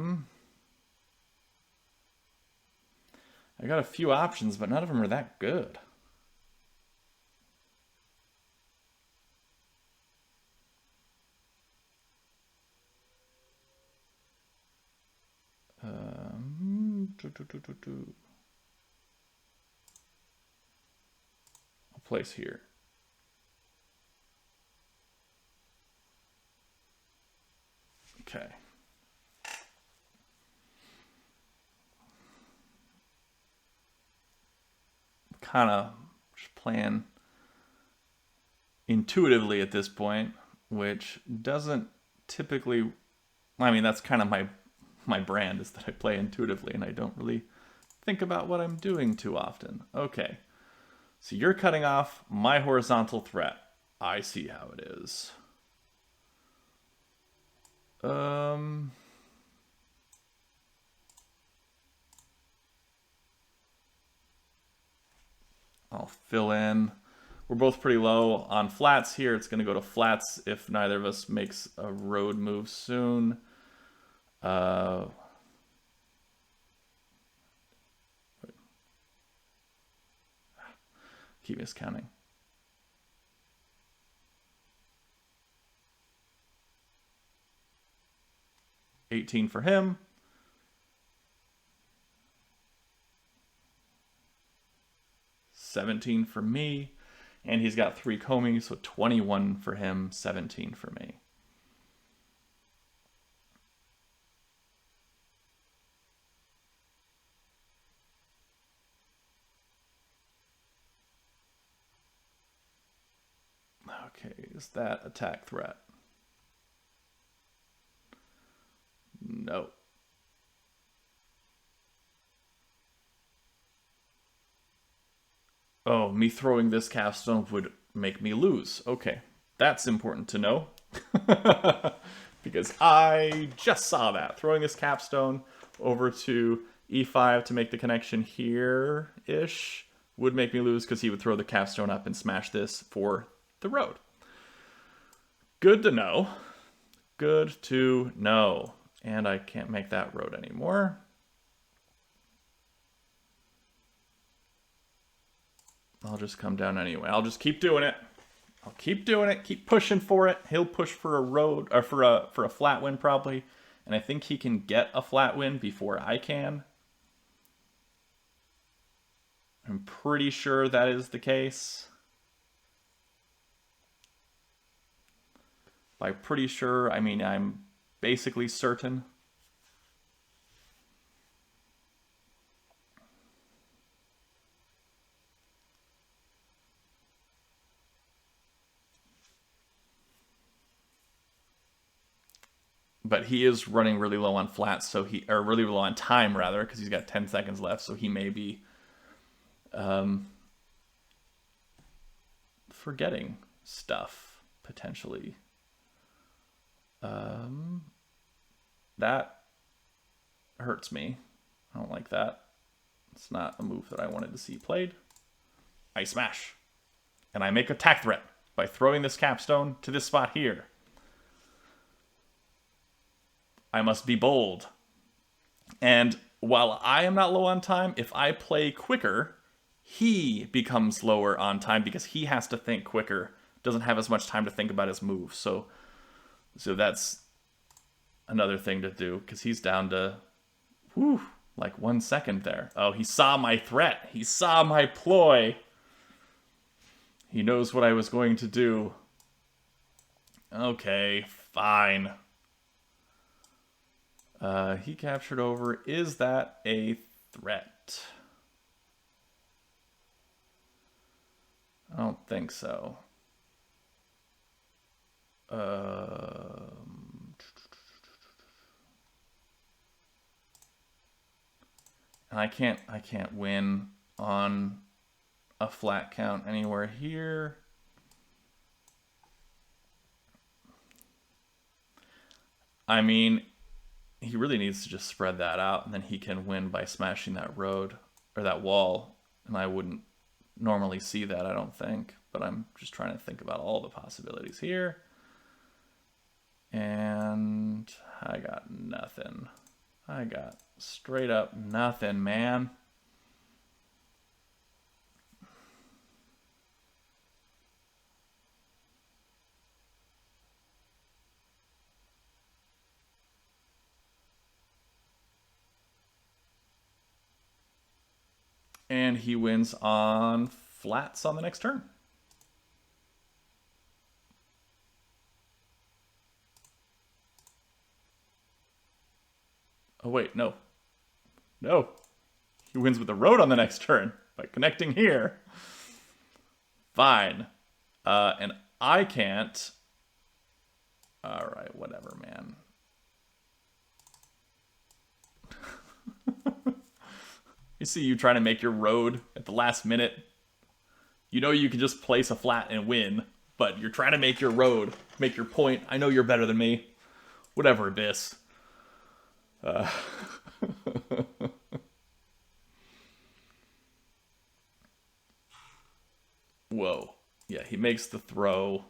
got a few options, but none of them are that good. I'll place here. Okay. Kind of just playing intuitively at this point, which doesn't typically... I mean, that's kind of my brand, is that I play intuitively and I don't really think about what I'm doing too often. Okay. So you're cutting off my horizontal threat. I see how it is. I'll fill in. We're both pretty low on flats here. It's going to go to flats if neither of us makes a road move soon. Keep miscounting. $18 for him. $17 for me. And he's got 3 komi, so 21 for him, 17 for me. Okay, is that attack threat? No. Oh, me throwing this capstone would make me lose. Okay, that's important to know. Because I just saw that. Throwing this capstone over to e5 to make the connection here-ish would make me lose because he would throw the capstone up and smash this for the road. Good to know. Good to know. And I can't make that road anymore. I'll just come down anyway. I'll just keep doing it. I'll keep doing it. Keep pushing for it. He'll push for a road or for a flat win probably, and I think he can get a flat win before I can. I'm pretty sure that is the case. By pretty sure, I mean I'm basically certain. But he is running really low on flats, so or really low on time rather, because he's got 10 seconds left, so he may be forgetting stuff potentially. That hurts me. I don't like that. It's not a move that I wanted to see played. I smash. And I make a attack threat by throwing this capstone to this spot here. I must be bold. And while I am not low on time, if I play quicker, he becomes lower on time because he has to think quicker. Doesn't have as much time to think about his moves. So that's another thing to do because he's down to like 1 second there. Oh, he saw my threat. He saw my ploy. He knows what I was going to do. Okay, fine. He captured over. Is that a threat? I don't think so. And I can't win on a flat count anywhere here. I mean, he really needs to just spread that out, and then he can win by smashing that road or that wall. And I wouldn't normally see that, I don't think, but I'm just trying to think about all the possibilities here. And I got nothing. I got straight up nothing, man. And he wins on flats on the next turn. Oh, wait, no. No. He wins with the road on the next turn by connecting here. Fine. And I can't. All right, whatever, man. You see you trying to make your road at the last minute. You know you can just place a flat and win, but you're trying to make your road, make your point. I know you're better than me. Whatever, Abyss. Whoa. Yeah, he makes the throw.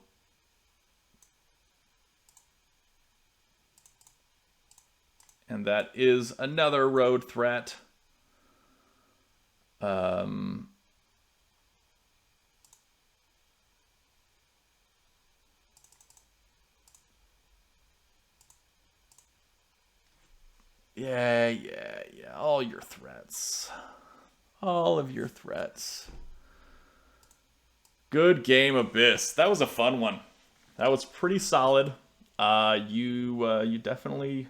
And that is another road threat. Yeah. All your threats. All of your threats. Good game, Abyss. That was a fun one. That was pretty solid. You definitely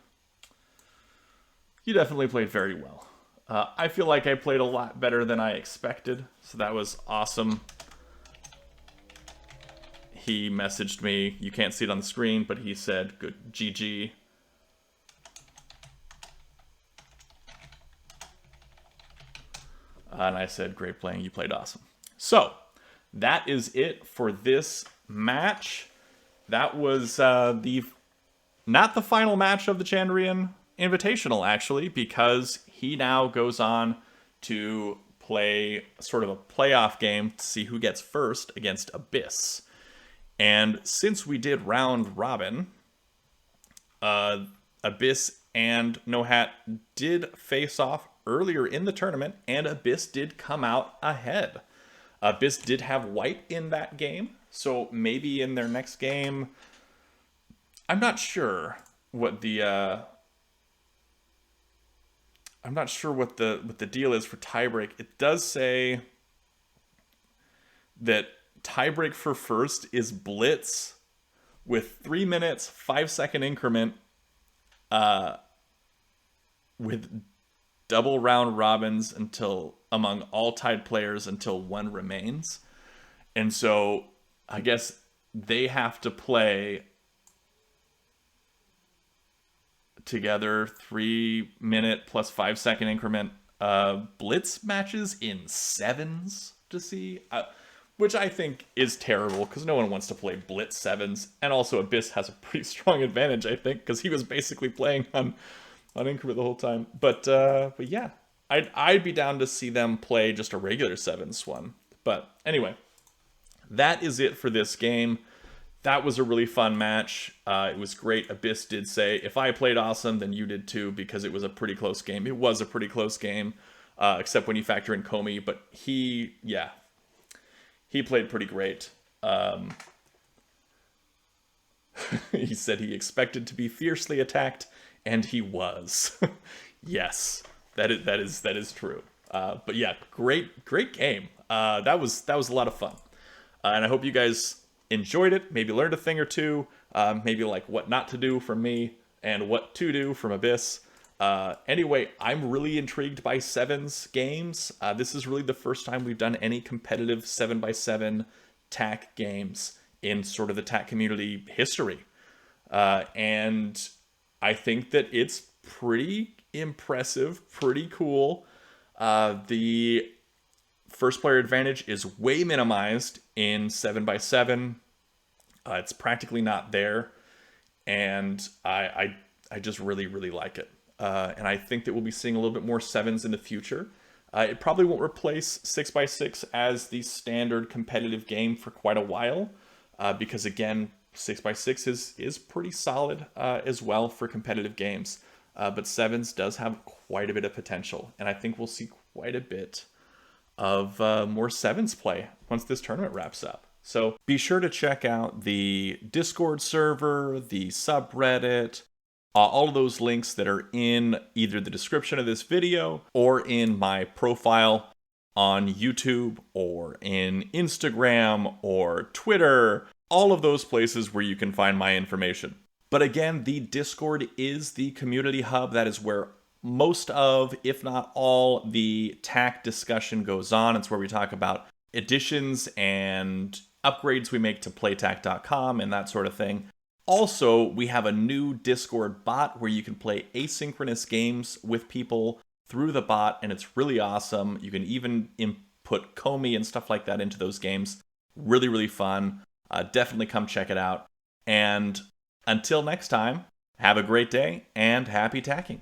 played very well. I feel like I played a lot better than I expected, so that was awesome. He messaged me. You can't see it on the screen, but he said, "Good GG." And I said, "Great playing. You played awesome." So that is it for this match. That was not the final match of the Chandrian Invitational, actually, because he now goes on to play sort of a playoff game to see who gets first against Abyss. And since we did round robin, Abyss and No Hat did face off earlier in the tournament, and Abyss did come out ahead. Abyss did have white in that game, so maybe in their next game, I'm not sure what the deal is for tiebreak. It does say that tiebreak for first is Blitz with 3 minutes, 5-second increment, with double round robins until among all tied players until one remains. And so I guess they have to play together 3 minute plus 5-second increment blitz matches in sevens to see, which I think is terrible because no one wants to play blitz sevens. And also Abyss has a pretty strong advantage, I think, because he was basically playing on increment the whole time. But yeah, I'd be down to see them play just a regular sevens one. But anyway, that is it for this game. That was a really fun match. It was great. Abyss did say, if I played awesome, then you did too, because it was a pretty close game. It was a pretty close game, except when you factor in Komi. But he played pretty great. He said he expected to be fiercely attacked, and he was. Yes, that is true. But yeah, great game. That was a lot of fun, and I hope you guys enjoyed it. Maybe learned a thing or two. Maybe like what not to do from me and what to do from Abyss. Anyway, I'm really intrigued by sevens games. This is really the first time we've done any competitive 7x7 TAC games in sort of the TAC community history. And I think that it's pretty impressive, pretty cool. The first player advantage is way minimized in 7x7. It's practically not there. And I just really, really like it. And I think that we'll be seeing a little bit more sevens in the future. It probably won't replace 6x6 as the standard competitive game for quite a while. Because again, 6x6 is pretty solid as well for competitive games. But sevens does have quite a bit of potential. And I think we'll see quite a bit of more sevens play once this tournament wraps up. So be sure to check out the Discord server, the subreddit, all of those links that are in either the description of this video or in my profile on YouTube or in Instagram or Twitter, all of those places where you can find my information. But again, the Discord is the community hub. That is where most of, if not all, the TAC discussion goes on. It's where we talk about additions and upgrades we make to playtac.com and that sort of thing. Also, we have a new Discord bot where you can play asynchronous games with people through the bot, and it's really awesome. You can even input komi and stuff like that into those games. Really, really fun. Definitely come check it out. And until next time, have a great day and happy tacking.